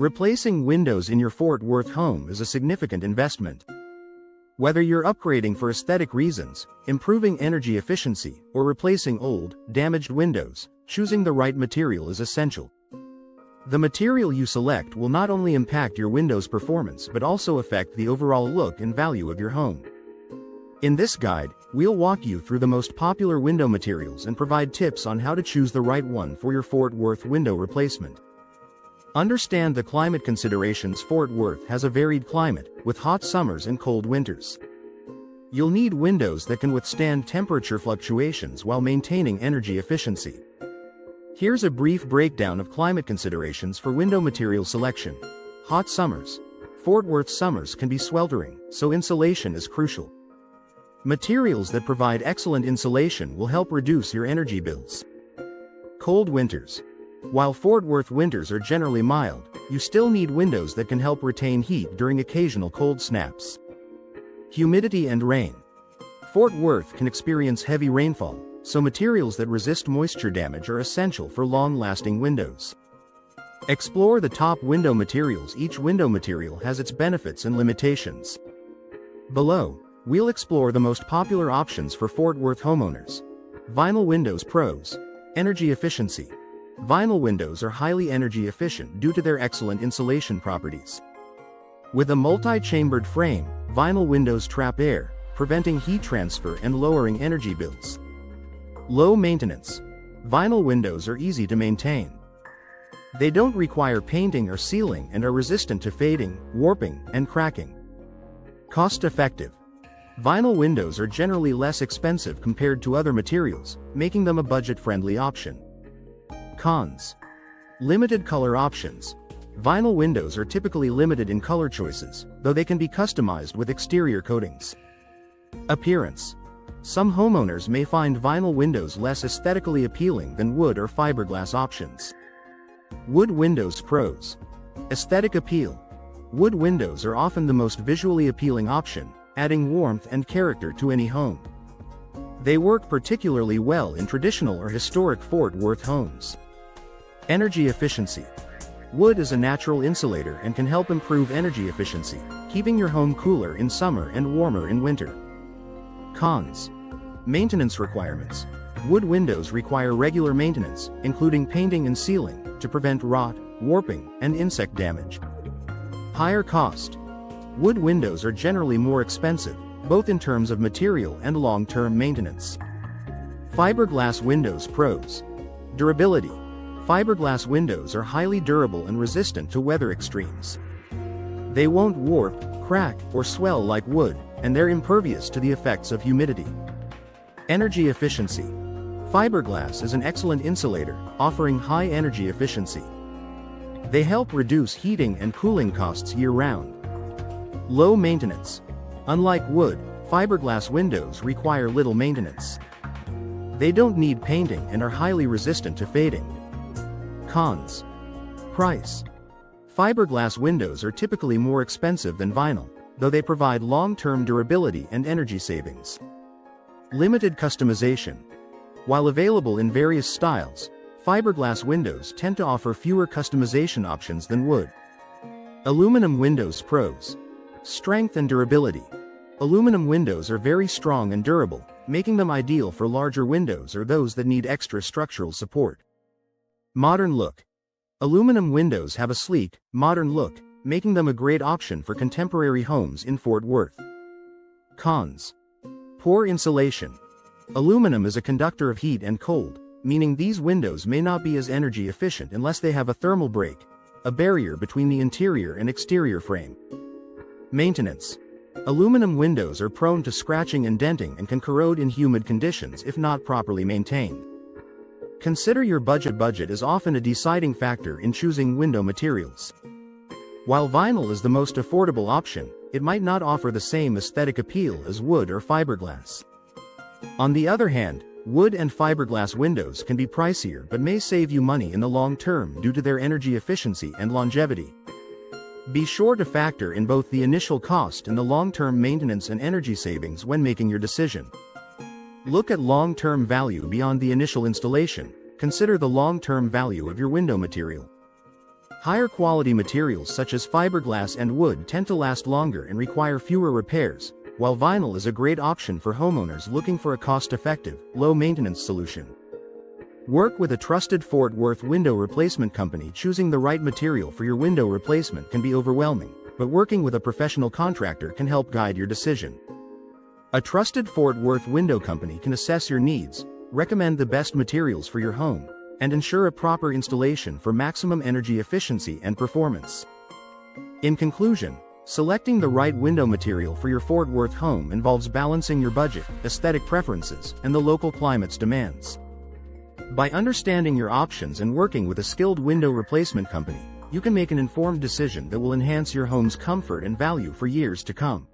Replacing windows in your Fort Worth home is a significant investment. Whether you're upgrading for aesthetic reasons, improving energy efficiency, or replacing old, damaged windows, choosing the right material is essential. The material you select will not only impact your window's performance but also affect the overall look and value of your home. In this guide, we'll walk you through the most popular window materials and provide tips on how to choose the right one for your Fort Worth window replacement. Understand the climate considerations. Fort Worth has a varied climate, with hot summers and cold winters. You'll need windows that can withstand temperature fluctuations while maintaining energy efficiency. Here's a brief breakdown of climate considerations for window material selection. Hot summers. Fort Worth summers can be sweltering, so insulation is crucial. Materials that provide excellent insulation will help reduce your energy bills. Cold winters. While Fort Worth winters are generally mild, you still need windows that can help retain heat during occasional cold snaps. Humidity and rain. Fort Worth can experience heavy rainfall, so materials that resist moisture damage are essential for long-lasting windows. Explore the top window materials. Each window material has its benefits and limitations. Below, we'll explore the most popular options for Fort Worth homeowners. Vinyl windows. Pros. Energy efficiency. Vinyl windows are highly energy efficient due to their excellent insulation properties. With a multi-chambered frame, vinyl windows trap air, preventing heat transfer and lowering energy bills. Low maintenance. Vinyl windows are easy to maintain. They don't require painting or sealing and are resistant to fading, warping, and cracking. Cost-effective. Vinyl windows are generally less expensive compared to other materials, making them a budget-friendly option. Cons. Limited color options. Vinyl windows are typically limited in color choices, though they can be customized with exterior coatings. Appearance. Some homeowners may find vinyl windows less aesthetically appealing than wood or fiberglass options. Wood windows. Pros. Aesthetic appeal. Wood windows are often the most visually appealing option, adding warmth and character to any home. They work particularly well in traditional or historic Fort Worth homes. Energy efficiency. Wood is a natural insulator and can help improve energy efficiency, keeping your home cooler in summer and warmer in winter. Cons. Maintenance requirements. Wood windows require regular maintenance, including painting and sealing, to prevent rot, warping, and insect damage. Higher cost. Wood windows are generally more expensive, both in terms of material and long-term maintenance. Fiberglass windows. Pros. Durability. Fiberglass windows are highly durable and resistant to weather extremes. They won't warp, crack, or swell like wood, and they're impervious to the effects of humidity. Energy efficiency. Fiberglass is an excellent insulator, offering high energy efficiency. They help reduce heating and cooling costs year-round. Low maintenance. Unlike wood, fiberglass windows require little maintenance. They don't need painting and are highly resistant to fading. Cons. Price. Fiberglass windows are typically more expensive than vinyl, though they provide long-term durability and energy savings. Limited customization. While available in various styles, fiberglass windows tend to offer fewer customization options than wood. Aluminum windows. Pros. Strength and durability. Aluminum windows are very strong and durable, making them ideal for larger windows or those that need extra structural support. Modern look. Aluminum windows have a sleek, modern look, making them a great option for contemporary homes in Fort Worth. Cons. Poor insulation. Aluminum is a conductor of heat and cold, meaning these windows may not be as energy efficient unless they have a thermal break, a barrier between the interior and exterior frame. Maintenance. Aluminum windows are prone to scratching and denting and can corrode in humid conditions if not properly maintained. Consider your budget. Budget is often a deciding factor in choosing window materials. While vinyl is the most affordable option, it might not offer the same aesthetic appeal as wood or fiberglass. On the other hand, wood and fiberglass windows can be pricier but may save you money in the long term due to their energy efficiency and longevity. Be sure to factor in both the initial cost and the long-term maintenance and energy savings when making your decision. Look at long-term value beyond the initial installation. Consider the long-term value of your window material. Higher quality materials such as fiberglass and wood tend to last longer and require fewer repairs, while vinyl is a great option for homeowners looking for a cost-effective, low-maintenance solution. Work with a trusted Fort Worth window replacement company. Choosing the right material for your window replacement can be overwhelming, but working with a professional contractor can help guide your decision. A trusted Fort Worth window company can assess your needs, recommend the best materials for your home, and ensure a proper installation for maximum energy efficiency and performance. In conclusion, selecting the right window material for your Fort Worth home involves balancing your budget, aesthetic preferences, and the local climate's demands. By understanding your options and working with a skilled window replacement company, you can make an informed decision that will enhance your home's comfort and value for years to come.